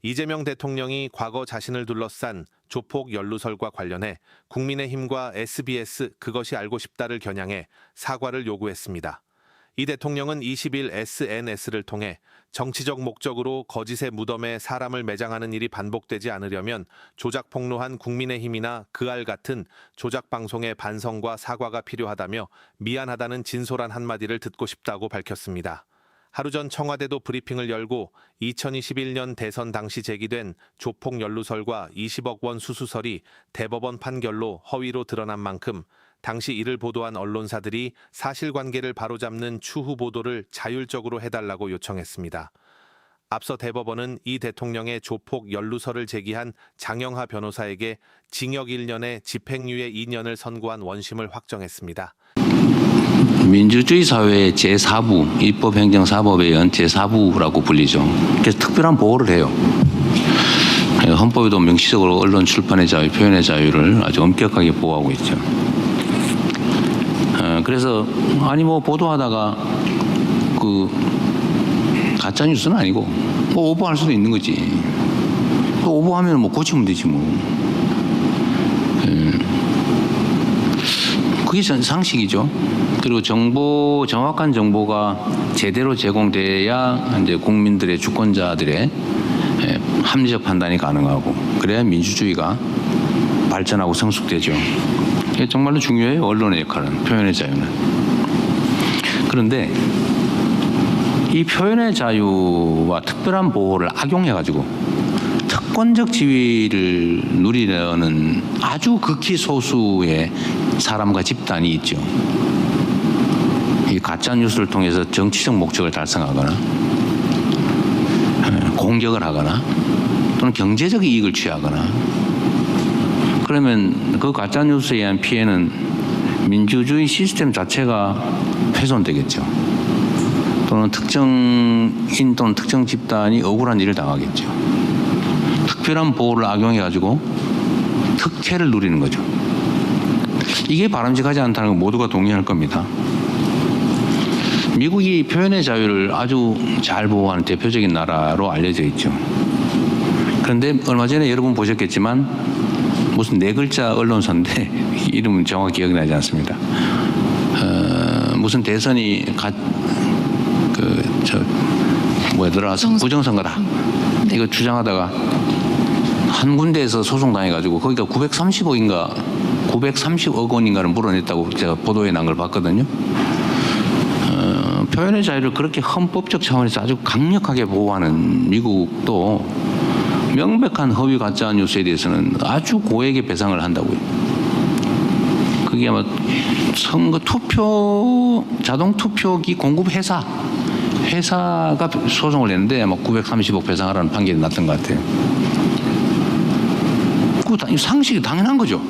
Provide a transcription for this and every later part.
이재명 대통령이 과거 자신을 둘러싼 조폭 연루설과 관련해 국민의힘과 SBS 그것이 알고 싶다를 겨냥해 사과를 요구했습니다. 이 대통령은 20일 SNS를 통해 정치적 목적으로 거짓의 무덤에 사람을 매장하는 일이 반복되지 않으려면 조작 폭로한 국민의힘이나 그알 같은 조작 방송의 반성과 사과가 필요하다며 미안하다는 진솔한 한마디를 듣고 싶다고 밝혔습니다. 하루 전 청와대도 브리핑을 열고 2021년 대선 당시 제기된 조폭 연루설과 20억 원 수수설이 대법원 판결로 허위로 드러난 만큼 당시 이를 보도한 언론사들이 사실관계를 바로잡는 추후 보도를 자율적으로 해달라고 요청했습니다. 앞서 대법원은 이 대통령의 조폭 연루설을 제기한 장영하 변호사에게 징역 1년에 집행유예 2년을 선고한 원심을 확정했습니다. 민주주의 사회의 제4부, 입법행정사법에 의한 제4부라고 불리죠. 그래서 특별한 보호를 해요. 헌법에도 명시적으로 언론 출판의 자유, 표현의 자유를 아주 엄격하게 보호하고 있죠. 그래서 아니 뭐 보도하다가 가짜 뉴스는 아니고 뭐 오버할 수도 있는 거지. 또 오버하면 뭐 고치면 되지 뭐. 그게 상식이죠. 그리고 정확한 정보가 제대로 제공돼야 이제 국민들의 주권자들의 합리적 판단이 가능하고 그래야 민주주의가 발전하고 성숙되죠. 이게 정말로 중요해요. 언론의 역할은, 표현의 자유는. 그런데 이 표현의 자유와 특별한 보호를 악용해가지고 특권적 지위를 누리려는 아주 극히 소수의 사람과 집단이 있죠. 이 가짜 뉴스를 통해서 정치적 목적을 달성하거나 공격을 하거나 또는 경제적 이익을 취하거나 그러면 그 가짜 뉴스에 의한 피해는 민주주의 시스템 자체가 훼손되겠죠. 또는 특정인 또는 특정 집단이 억울한 일을 당하겠죠. 특별한 보호를 악용해가지고 특혜를 누리는 거죠. 이게 바람직하지 않다는 건 모두가 동의할 겁니다. 미국이 표현의 자유를 아주 잘 보호하는 대표적인 나라로 알려져 있죠. 그런데 얼마 전에 여러분 보셨겠지만 무슨 4글자 언론사인데 이름은 정확히 기억이 나지 않습니다. 무슨 대선이 부정선거다 이거 주장하다가 한 군데에서 소송당해가지고 거기가 930억 원인가를 물어냈다고 제가 보도에 난 걸 봤거든요. 표현의 자유를 그렇게 헌법적 차원에서 아주 강력하게 보호하는 미국도 명백한 허위 가짜 뉴스에 대해서는 아주 고액의 배상을 한다고요. 그게 아마 선거 자동 투표기 공급 회사가 소송을 냈는데 아마 930억 배상하라는 판결이 났던 것 같아요. 그 상식이 당연한 거죠.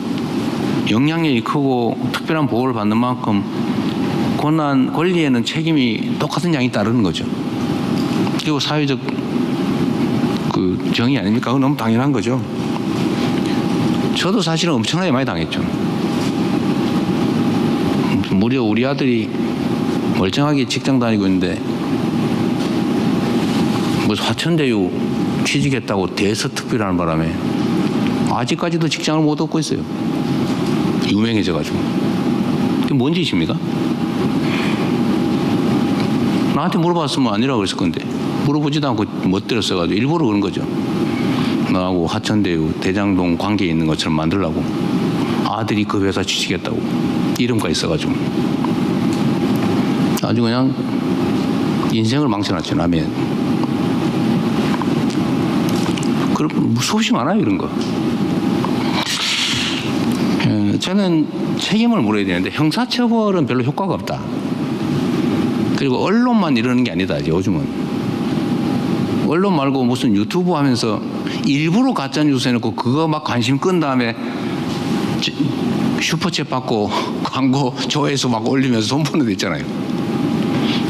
영향력이 크고 특별한 보호를 받는 만큼 권리에는 책임이 똑같은 양이 따르는 거죠. 그리고 사회적 정의 아닙니까? 그건 너무 당연한 거죠. 저도 사실은 엄청나게 많이 당했죠. 무려 우리 아들이 멀쩡하게 직장 다니고 있는데 무슨 화천대유 취직했다고 대서특필하는 바람에 아직까지도 직장을 못 얻고 있어요. 유명해져가지고. 그게 뭔 짓입니까? 나한테 물어봤으면 아니라고 그랬을 건데 물어보지도 않고 멋들었어가지고 일부러 그런 거죠. 나하고 화천대유 대장동 관계에 있는 것처럼 만들려고 아들이 그 회사 취직했다고 이름까지 써가지고 아주 그냥 인생을 망쳐놨죠. 남의 그럼 수없이 많아요 이런 거. 저는 책임을 물어야 되는데 형사처벌은 별로 효과가 없다. 그리고 언론만 이러는 게 아니다. 요즘은 언론 말고 무슨 유튜브 하면서 일부러 가짜 뉴스 해놓고 그거 막 관심 끈 다음에 슈퍼챗 받고 광고 조회수 막 올리면서 돈 버는 데 있잖아요.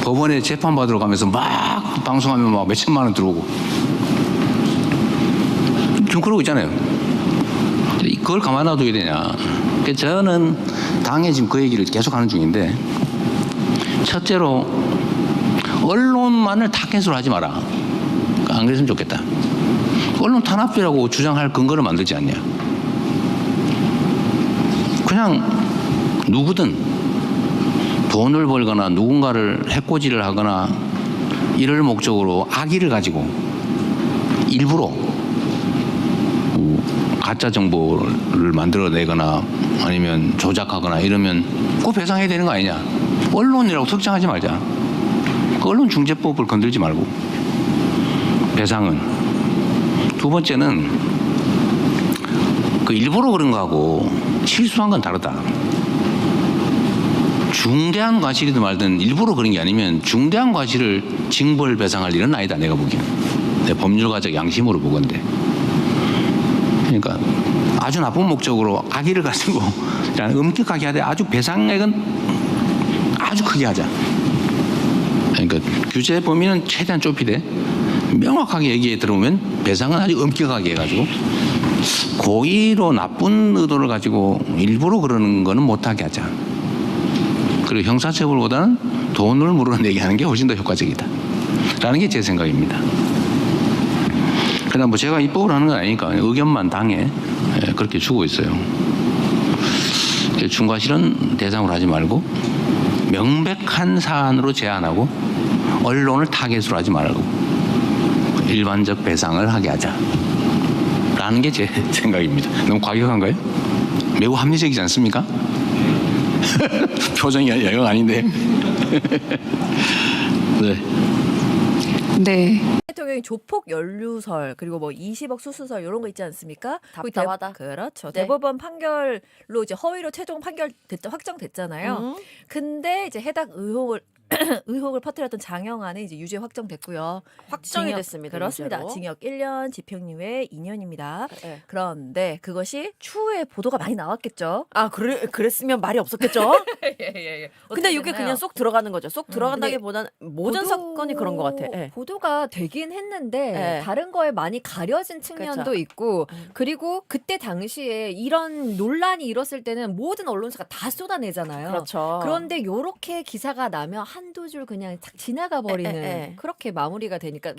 법원에 재판 받으러 가면서 막 방송하면 막 몇천만 원 들어오고 좀 그러고 있잖아요. 그걸 가만 놔둬야 되냐. 저는 당에 지금 그 얘기를 계속 하는 중인데 첫째로 언론만을 타겟으로 하지 마라. 안 그랬으면 좋겠다. 언론 탄압이라고 주장할 근거를 만들지 않냐. 그냥 누구든 돈을 벌거나 누군가를 해코지를 하거나 이럴 목적으로 악의를 가지고 일부러 가짜 정보를 만들어내거나 아니면 조작하거나 이러면 꼭 배상해야 되는 거 아니냐. 언론이라고 특정하지 말자. 그 언론중재법을 건들지 말고. 배상은. 두 번째는 그 일부러 그런 거하고 실수한 건 다르다. 중대한 과실이든 말든 일부러 그런 게 아니면 중대한 과실을 징벌 배상할 일은 아니다. 내가 보기에는. 내 법률가적 양심으로 보건데. 그러니까 아주 나쁜 목적으로 악의를 가지고 엄격하게 하되 아주 배상액은 아주 크게 하자. 그러니까 규제 범위는 최대한 좁히되 명확하게 얘기에 들어오면 배상은 아주 엄격하게 해가지고 고의로 나쁜 의도를 가지고 일부러 그러는 거는 못하게 하자. 그리고 형사처벌보다는 돈을 물어내게 하는 게 훨씬 더 효과적이다. 라는 게 제 생각입니다. 그러나 뭐 제가 입법을 하는 건 아니니까 의견만 당에 그렇게 주고 있어요. 중과실은 대상으로 하지 말고 명백한 사안으로 제한하고 언론을 타겟으로 하지 말고 일반적 배상을 하게 하자. 라는 게 제 생각입니다. 너무 과격한가요? 매우 합리적이지 않습니까? 표정이 영 아닌데. 네. 네. 대통령이 조폭 연루설 그리고 뭐 20억 수수설 이런 거 있지 않습니까? 답답하다. 그렇죠. 네. 대법원 판결로 이제 허위로 최종 판결 확정됐잖아요. 근데 이제 해당 의혹을 퍼뜨렸던 장영안은 이제 유죄 확정됐고요. 확정이 됐습니다. 그렇습니다. 유죄로. 징역 1년, 집행유예 2년입니다. 네. 그런데 그것이 추후에 보도가 많이 나왔겠죠. 아, 그랬으면 말이 없었겠죠? 예. 근데 이게 그냥 쏙 들어가는 거죠. 쏙 근데 들어간다기보다는 모든 사건이 그런 것 같아. 예. 보도가 되긴 했는데 네. 다른 거에 많이 가려진 측면도 그렇죠. 있고 그리고 그때 당시에 이런 논란이 일었을 때는 모든 언론사가 다 쏟아내잖아요. 그렇죠. 그런데 요렇게 기사가 나면 한두 줄 그냥 탁 지나가 버리는 에. 그렇게 마무리가 되니까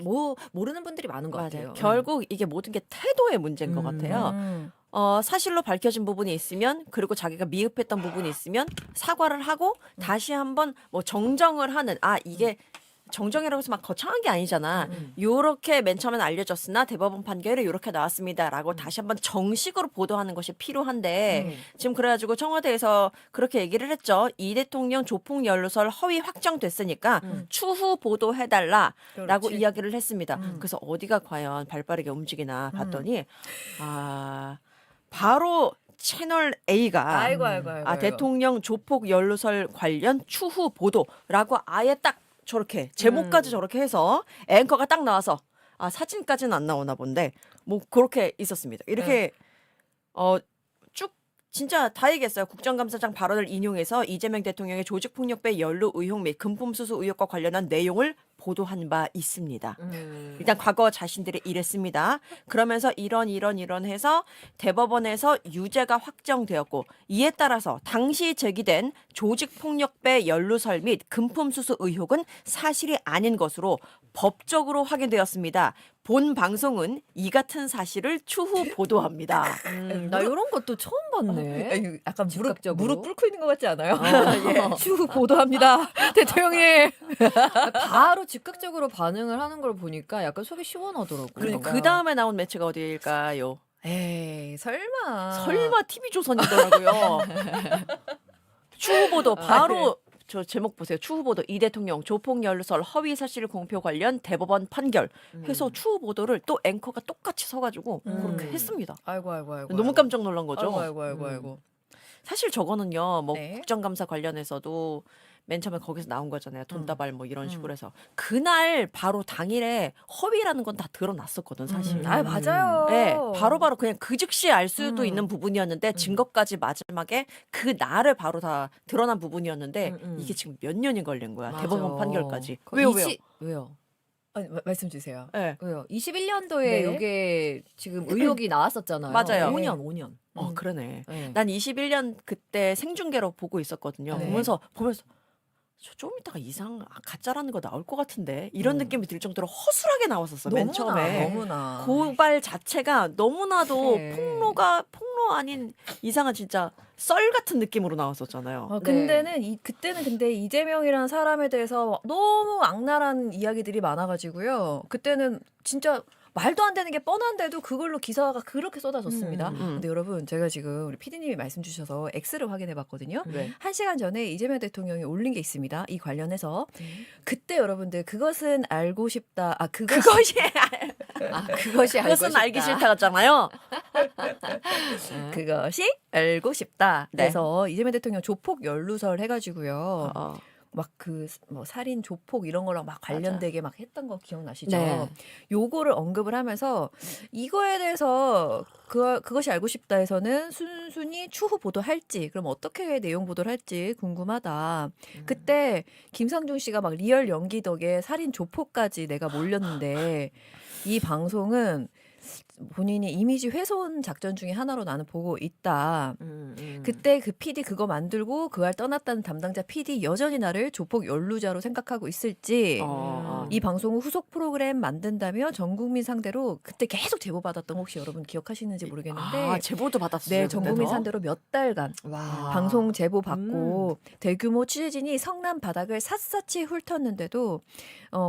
모르는 분들이 많은 것 같아요. 맞아요. 결국 이게 모든 게 태도의 문제인 것 같아요. 음. 사실로 밝혀진 부분이 있으면 그리고 자기가 미흡했던 부분이 있으면 사과를 하고 다시 한번 뭐 정정을 하는 이게 정정이라고 해서 막 거창한 게 아니잖아. 요렇게 맨 처음엔 알려졌으나 대법원 판결이 요렇게 나왔습니다라고 다시 한번 정식으로 보도하는 것이 필요한데 지금 그래가지고 청와대에서 그렇게 얘기를 했죠. 이 대통령 조폭 연루설 허위 확정됐으니까 추후 보도해달라라고 그렇지. 이야기를 했습니다. 그래서 어디가 과연 발빠르게 움직이나 봤더니 바로 채널 A가 아이고. 대통령 조폭 연루설 관련 추후 보도라고 아예 딱 저렇게 제목까지 저렇게 해서 앵커가 딱 나와서 사진까지는 안 나오나 본데 뭐 그렇게 있었습니다. 이렇게 쭉 진짜 다 얘기했어요. 국정감사장 발언을 인용해서 이재명 대통령의 조직폭력배 연루 의혹 및 금품수수 의혹과 관련한 내용을 보도한 바 있습니다. 일단 과거 자신들이 이랬습니다. 그러면서 이런 해서 대법원에서 유죄가 확정되었고 이에 따라서 당시 제기된 조직폭력배 연루설 및 금품수수 의혹은 사실이 아닌 것으로 법적으로 확인되었습니다. 본 방송은 이 같은 사실을 추후 보도합니다. 나 이런 것도 처음 봤네. 약간 즉각적으로. 무릎 꿇고 있는 것 같지 않아요? 추후 보도합니다. 대통령님. 바로 즉각적으로 반응을 하는 걸 보니까 약간 속이 시원하더라고요. 그리고 그 다음에 나온 매체가 어디일까요? 에이 설마. 설마 TV조선이더라고요. 추후 보도 바로 저 제목 보세요. 추후 보도 이 대통령 조폭 연루설 허위 사실 공표 관련 대법원 판결 해서 추후 보도를 또 앵커가 똑같이 서가지고 그렇게 했습니다. 아이고. 너무 깜짝 놀란 거죠. 아이고. 사실 저거는요, 뭐 네. 국정감사 관련해서도 맨 처음에 거기서 나온 거잖아요. 돈다발 뭐 이런 식으로 해서 그날 바로 당일에 허위라는 건 다 드러났었거든 사실. 맞아요. 네, 바로바로 그냥 그 즉시 알 수도 있는 부분이었는데 증거까지 마지막에 그 날에 바로 다 드러난 부분이었는데 이게 지금 몇 년이 걸린 거야. 대법원 판결까지. 왜요? 아니, 말씀 주세요. 네. 왜요? 21년도에 네. 이게 지금 의혹이 나왔었잖아요. 맞아요. 5년. 그러네. 네. 난 21년 그때 생중계로 보고 있었거든요. 네. 보면서 좀 이따가 가짜라는 거 나올 것 같은데 이런 느낌이 들 정도로 허술하게 나왔었어 맨 처음에. 너무나. 고발 자체가 너무나도 네. 폭로 아닌 이상한 진짜 썰 같은 느낌으로 나왔었잖아요. 그때는 근데 이재명이라는 사람에 대해서 너무 악랄한 이야기들이 많아가지고요. 그때는 진짜 말도 안 되는 게 뻔한데도 그걸로 기사가 그렇게 쏟아졌습니다. 근데 여러분 제가 지금 우리 PD님이 말씀 주셔서 X를 확인해봤거든요. 네. 1시간 전에 이재명 대통령이 올린 게 있습니다. 이 관련해서 그때 여러분들 그것은 알고 싶다. 그것이 그것이 알고 그것은 싶다. 알기 싫다 같잖아요. 그것이 알고 싶다. 네. 그래서 이재명 대통령 조폭 연루설 해가지고요. 어. 막 뭐 살인 조폭 이런 거랑 막 관련되게 막 했던 거 기억나시죠? 네. 요거를 언급을 하면서 이거에 대해서 그것이 알고 싶다에서는 순순히 추후 보도할지 그럼 어떻게 내용 보도를 할지 궁금하다. 그때 김상중 씨가 막 리얼 연기 덕에 살인 조폭까지 내가 몰렸는데 이 방송은 본인이 이미지 훼손 작전 중에 하나로 나는 보고 있다. 그때 그 PD 그거 만들고 그날 떠났다는 담당자 PD 여전히 나를 조폭 연루자로 생각하고 있을지 이 방송을 후속 프로그램 만든다며 전 국민 상대로 그때 계속 제보 받았던 거 혹시 여러분 기억하시는지 모르겠는데 제보도 받았어요. 네, 전 국민 그때도. 상대로 몇 달간 와. 방송 제보 받고 대규모 취재진이 성남 바닥을 샅샅이 훑었는데도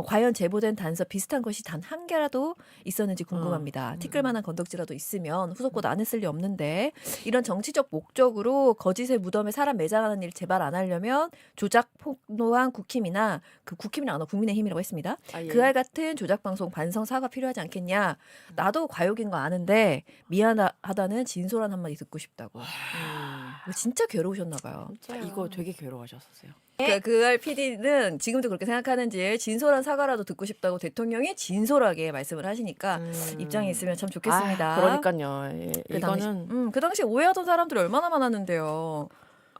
과연 제보된 단서 비슷한 것이 단 한 개라도 있었는지 궁금합니다. 티끌만한 건덕지라도 있으면 후속 보도 안 했을 리 없는데 이런 정치적 목적으로 거짓의 무덤에 사람 매장하는 일 제발 안 하려면 조작 폭로한 국힘이나 그 국힘이 아니라 국민의힘이라고 했습니다. 예. 그알 같은 조작 방송 반성 사과 필요하지 않겠냐. 나도 과욕인 거 아는데 미안하다는 진솔한 한마디 듣고 싶다고. 진짜 괴로우셨나 봐요. 이거 되게 괴로워하셨어요. 그알 PD는 지금도 그렇게 생각하는지 진솔한 사과라도 듣고 싶다고 대통령이 진솔하게 말씀을 하시니까 입장에 있으면 참 좋겠습니다. 그러니까요. 예, 그 이거는 당시, 그 당시 오해하던 사람들이 얼마나 많았는데요.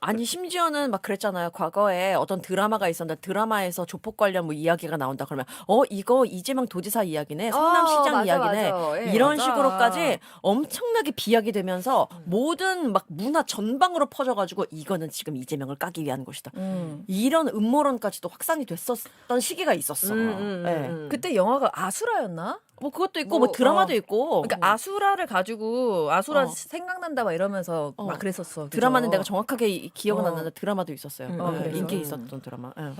아니 심지어는 막 그랬잖아요. 과거에 어떤 드라마가 있었는데 드라마에서 조폭 관련 뭐 이야기가 나온다 그러면 이거 이재명 도지사 이야기네, 성남시장 맞아, 이야기네, 맞아. 예, 이런 맞아. 식으로까지 엄청나게 비약이 되면서 모든 막 문화 전방으로 퍼져가지고 이거는 지금 이재명을 까기 위한 것이다. 이런 음모론까지도 확산이 됐었던 시기가 있었어. 예. 그때 영화가 아수라였나? 뭐 그것도 있고 뭐 드라마도 있고. 그러니까 아수라를 가지고 아수라 어. 생각난다 막 이러면서 막 그랬었어. 그죠? 드라마는 내가 정확하게 기억은 안 어. 나는데 드라마도 있었어요. 그래서. 인기 있었던 드라마. 예. 아휴,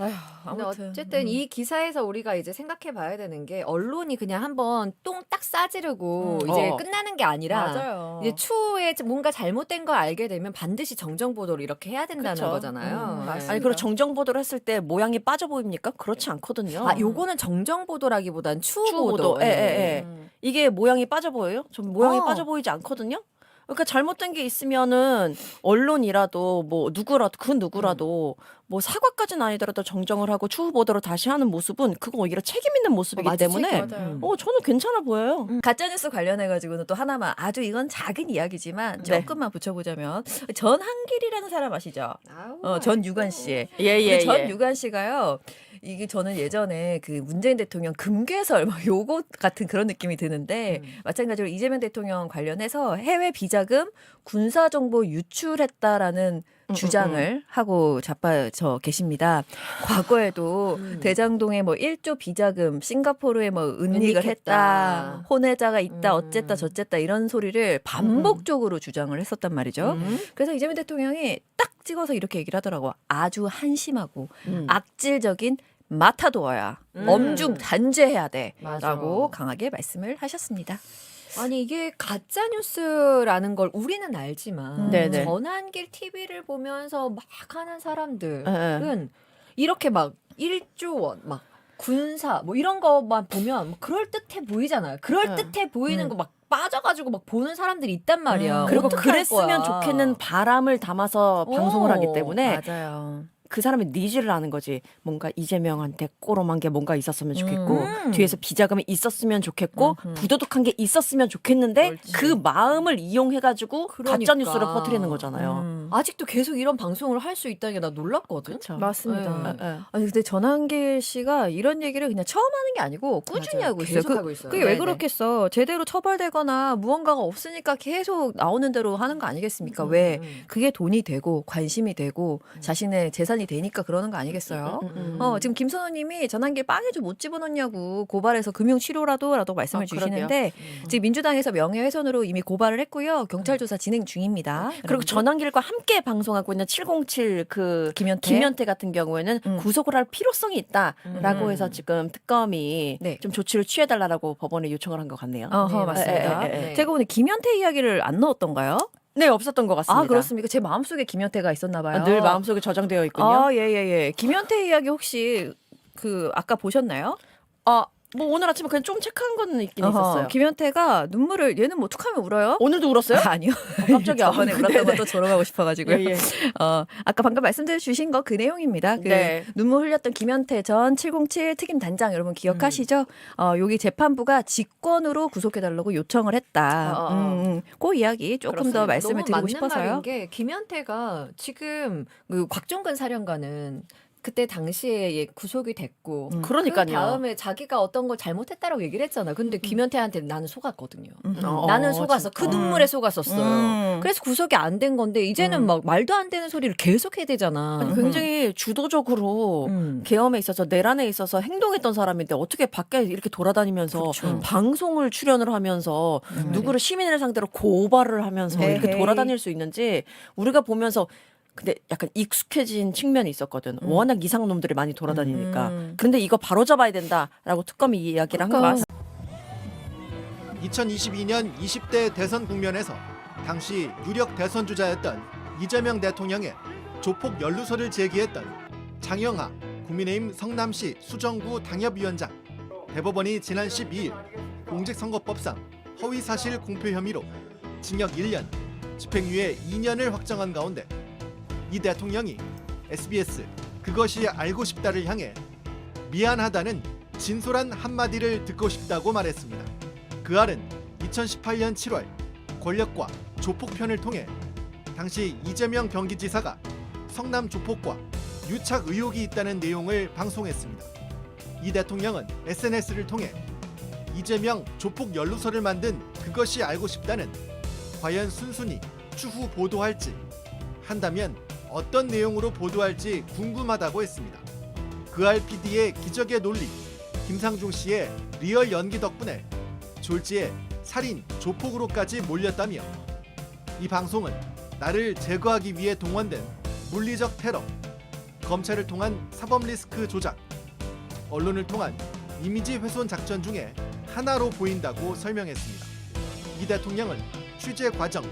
근데 아무튼 어쨌든 이 기사에서 우리가 이제 생각해 봐야 되는 게 언론이 그냥 한번 똥 딱 싸지르고 이제 끝나는 게 아니라 맞아요. 이제 추후에 뭔가 잘못된 걸 알게 되면 반드시 정정 보도를 이렇게 해야 된다는 그쵸. 거잖아요. 네. 맞습니다. 아니 그리고 정정 보도를 했을 때 모양이 빠져 보입니까? 그렇지 않거든요. 요거는 정정 보도라기보단 추후 추후 보도. 보도. 예, 예, 예. 이게 모양이 빠져 보여요? 전 모양이 어. 빠져 보이지 않거든요. 그러니까 잘못된 게 있으면은 언론이라도 뭐 누구라도 뭐 사과까지는 아니더라도 정정을 하고 추후 보도를 다시 하는 모습은 그거 오히려 책임 있는 모습이기 맞아, 때문에 책임, 맞아요. 저는 괜찮아 보여요. 가짜뉴스 관련해가지고는 또 하나만 아주 이건 작은 이야기지만 네. 조금만 붙여보자면 전한길이라는 사람 아시죠? 아우, 전유관 씨. 예예 전유관 씨가요. 이게 저는 예전에 그 문재인 대통령 금괴설 막 요거 같은 그런 느낌이 드는데 마찬가지로 이재명 대통령 관련해서 해외 비자금 군사 정보 유출했다라는 주장을 하고 자빠져 계십니다. 과거에도 대장동에 뭐 1조 비자금, 싱가포르에 뭐 은닉을 했다, 은닉했다. 혼외자가 있다, 어쨌다 저쨌다 이런 소리를 반복적으로 주장을 했었단 말이죠. 그래서 이재명 대통령이 딱 찍어서 이렇게 얘기를 하더라고. 아주 한심하고 악질적인 마타도어야. 엄중 단죄해야 돼. 맞아. 라고 강하게 말씀을 하셨습니다. 아니 이게 가짜 뉴스라는 걸 우리는 알지만 네네. 전환길 TV를 보면서 막 하는 사람들은 예. 이렇게 막 1조 원 막 군사 뭐 이런 거만 보면 뭐 그럴 듯해 보이잖아요. 그럴 듯해 보이는 거 막 빠져가지고 막 보는 사람들이 있단 말이야. 그리고 어떡할 그랬으면 거야. 좋겠는 바람을 담아서 방송을 하기 때문에 맞아요. 그 사람의 니즈를 아는 거지. 뭔가 이재명한테 꼬롬한 게 뭔가 있었으면 좋겠고 뒤에서 비자금이 있었으면 좋겠고 부도덕한 게 있었으면 좋겠는데 그렇지. 그 마음을 이용해가지고 그러니까. 가짜 뉴스를 퍼뜨리는 거잖아요. 아직도 계속 이런 방송을 할 수 있다는 게 나 놀랐거든. 그쵸. 맞습니다. 네. 아니 근데 전한길 씨가 이런 얘기를 그냥 처음 하는 게 아니고 꾸준히 맞아요. 하고 있어요. 계속 하고 있어요. 그게 왜 네네. 그렇겠어? 제대로 처벌되거나 무언가가 없으니까 계속 나오는 대로 하는 거 아니겠습니까? 왜? 그게 돈이 되고 관심이 되고 자신의 재산이 되니까 그러는 거 아니겠어요? 지금 김선호님이 전한길 빵에 좀 못 집어넣냐고 고발해서 금융치료라도 말씀을 주시는데 지금 민주당에서 명예훼손으로 이미 고발을 했고요. 경찰 조사 진행 중입니다. 그리고 여러분들. 전환길과 함께 방송하고 있는 707 그 김현태? 같은 경우에는 구속을 할 필요성이 있다라고 해서 지금 특검이 네. 좀 조치를 취해달라고 법원에 요청을 한 것 같네요. 어허, 맞습니다. 예. 제가 오늘 김현태 이야기를 안 넣었던가요? 네, 없었던 것 같습니다. 아, 그렇습니까? 제 마음속에 김현태가 있었나 봐요. 늘 마음속에 저장되어 있군요. 아, 예. 김현태 이야기 혹시 아까 보셨나요? 뭐 오늘 아침에 그냥 좀 체크한 거는 있긴 어허, 있었어요. 김현태가 눈물을 얘는 뭐 툭하면 울어요? 오늘도 울었어요? 아니요. 깜짝이야. 저번에 울었던 것도 졸업하고 싶어가지고요. 예. 아까 방금 말씀해 주신 거 그 내용입니다. 네. 눈물 흘렸던 김현태 전 707 특임 단장 여러분 기억하시죠? 여기 재판부가 직권으로 구속해달라고 요청을 했다. 그 이야기 조금 그렇습니다. 더 말씀을 너무 드리고 맞는 싶어서요. 말인 게 김현태가 지금 그 곽종근 사령관은 그때 당시에 구속이 됐고 그러니까요. 그 다음에 자기가 어떤 걸 잘못했다라고 얘기를 했잖아. 근데 김현태한테 나는 속았거든요. 어, 나는 속았어. 진짜. 그 눈물에 속았었어요. 그래서 구속이 안 된 건데 이제는 막 말도 안 되는 소리를 계속 해야 되잖아. 아니, 굉장히 주도적으로 계엄에 있어서 내란에 있어서 행동했던 사람인데 어떻게 밖에 이렇게 돌아다니면서 그렇죠. 방송을 출연을 하면서 누구를 시민을 상대로 고발을 하면서 이렇게 에헤이. 돌아다닐 수 있는지 우리가 보면서 근데 약간 익숙해진 측면이 있었거든. 워낙 이상놈들이 많이 돌아다니니까. 근데 이거 바로 잡아야 된다라고 특검이 이야기를 한 거 그러니까. 같습니다. 2022년 20대 대선 국면에서 당시 유력 대선 주자였던 이재명 대통령의 조폭 연루설을 제기했던 장영하 국민의힘 성남시 수정구 당협위원장. 대법원이 지난 12일 공직선거법상 허위사실 공표 혐의로 징역 1년, 집행유예 2년을 확정한 가운데 이 대통령이 SBS 그것이 알고 싶다를 향해 미안하다는 진솔한 한마디를 듣고 싶다고 말했습니다. 그알은 2018년 7월 권력과 조폭편을 통해 당시 이재명 경기지사가 성남 조폭과 유착 의혹이 있다는 내용을 방송했습니다. 이 대통령은 SNS를 통해 이재명 조폭 연루설을 만든 그것이 알고 싶다는 과연 순순히 추후 보도할지, 한다면 어떤 내용으로 보도할지 궁금하다고 했습니다. 그알 PD의 기적의 논리, 김상중 씨의 리얼 연기 덕분에 졸지에 살인, 조폭으로까지 몰렸다며 이 방송은 나를 제거하기 위해 동원된 물리적 테러, 검찰을 통한 사법 리스크 조작, 언론을 통한 이미지 훼손 작전 중에 하나로 보인다고 설명했습니다. 이 대통령은 취재 과정,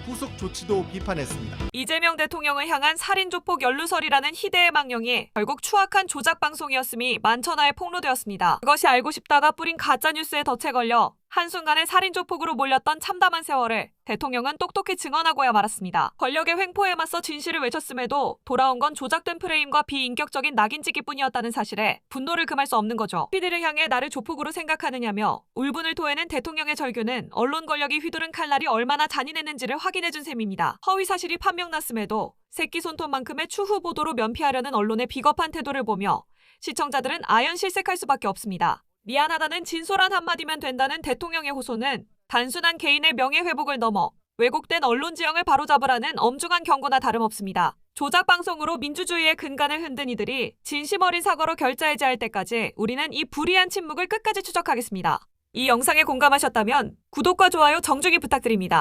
후속 조치도 비판했습니다. 이재명 대통령을 향한 살인조폭 연루설이라는 희대의 망령이 결국 추악한 조작 방송이었음이 만천하에 폭로되었습니다. 그것이 알고 싶다가 뿌린 가짜뉴스에 덫에 걸려 한순간에 살인조폭으로 몰렸던 참담한 세월을 대통령은 똑똑히 증언하고야 말았습니다. 권력의 횡포에 맞서 진실을 외쳤음에도 돌아온 건 조작된 프레임과 비인격적인 낙인찍기뿐이었다는 사실에 분노를 금할 수 없는 거죠. PD를 향해 나를 조폭으로 생각하느냐며 울분을 토해낸 대통령의 절규는 언론 권력이 휘두른 칼날이 얼마나 잔인했는지를 확인해준 셈입니다. 허위 사실이 판명났음에도 새끼 손톱만큼의 추후 보도로 면피하려는 언론의 비겁한 태도를 보며 시청자들은 아연실색할 수밖에 없습니다. 미안하다는 진솔한 한마디면 된다는 대통령의 호소는 단순한 개인의 명예회복을 넘어 왜곡된 언론 지형을 바로잡으라는 엄중한 경고나 다름없습니다. 조작 방송으로 민주주의의 근간을 흔든 이들이 진심 어린 사과로 결자해제할 때까지 우리는 이 불의한 침묵을 끝까지 추적하겠습니다. 이 영상에 공감하셨다면 구독과 좋아요 정중히 부탁드립니다.